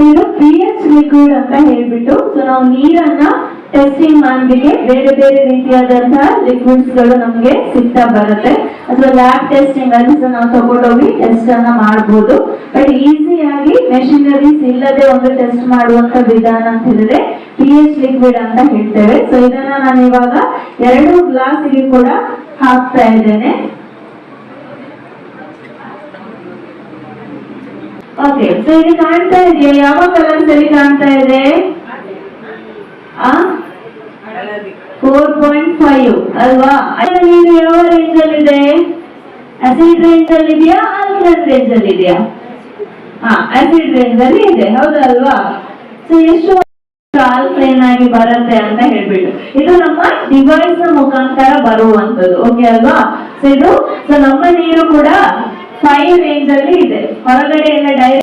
ಇದು pH liquid ಅಂತ ಹೇಳ್ಬಿಟ್ಟು, ಸೊ ನಾವು ನೀರನ್ನ ಟೆಸ್ಟಿಂಗ್ ಮಾಡ್ಲಿಕ್ಕೆ ಬೇರೆ ಬೇರೆ ರೀತಿಯಾದಂತಹ ಲಿಕ್ವಿಡ್ಸ್ ಗಳು ನಮ್ಗೆ ಸಿಗ್ತಾ ಬರುತ್ತೆ. ಅಥವಾ ಲ್ಯಾಬ್ ಟೆಸ್ಟಿಂಗ್ ಅಲ್ಲಿ ಸಹ ನಾವು ತಗೊಂಡೋಗಿ ಟೆಸ್ಟ್ ಅನ್ನ ಮಾಡಬಹುದು. ಬಟ್ ಈಸಿಯಾಗಿ ಮೆಷಿನರೀಸ್ ಇಲ್ಲದೆ ಒಂದು ಟೆಸ್ಟ್ ಮಾಡುವಂತ ವಿಧಾನ ಅಂತ ಹೇಳಿದ್ರೆ pH ಲಿಕ್ವಿಡ್ ಅಂತ ಹೇಳ್ತೇವೆ. ಸೊ ಇದನ್ನ ನಾನು ಇವಾಗ 2 ಗ್ಲಾಸ್ಗೆ ಕೂಡ ಹಾಕ್ತಾ ಇದ್ದೇನೆ. ಓಕೆ, ಸೊ ಇಲ್ಲಿ ಕಾಣ್ತಾ ಇದೆಯಾ? ಯಾವ ಕಲರ್ಸ್ ಅಲ್ಲಿ ಕಾಣ್ತಾ ಇದೆ? 4.5 ಅಲ್ವಾ? ನೀರು ಯಾವ ರೇಂಜ್ ಅಲ್ಲಿ ಇದೆ? ಆಸಿಡ್ ರೇಂಜ್ ಅಲ್ಲಿ ಇದೆಯಾ, ಆಲ್ಕಲೈನ್ ರೇಂಜ್ ಅಲ್ಲಿ ಇದೆಯಾ? ಆಸಿಡ್ ರೇಂಜ್ ಅಲ್ಲಿ ಇದೆ, ಹೌದಲ್ವಾ? ಸೊ ಎಷ್ಟು ಆಲ್ಕಲೈನ್ ಆಗಿ ಬರುತ್ತೆ ಅಂತ ಹೇಳ್ಬಿಟ್ಟು ಇದು ನಮ್ಮ ಡಿವೈಸ್ ನ ಮುಖಾಂತರ ಬರುವಂತದ್ದು. ಓಕೆ ಅಲ್ವಾ? ಸೊ ಇದು ನಮ್ಮ ನೀರು ಕೂಡ 5 ರೇಂಜ್ ಅಲ್ಲಿ ಇದೆ. ಹೊರಗಡೆ ಎಲ್ಲ ಡೈರೆಕ್ಟ್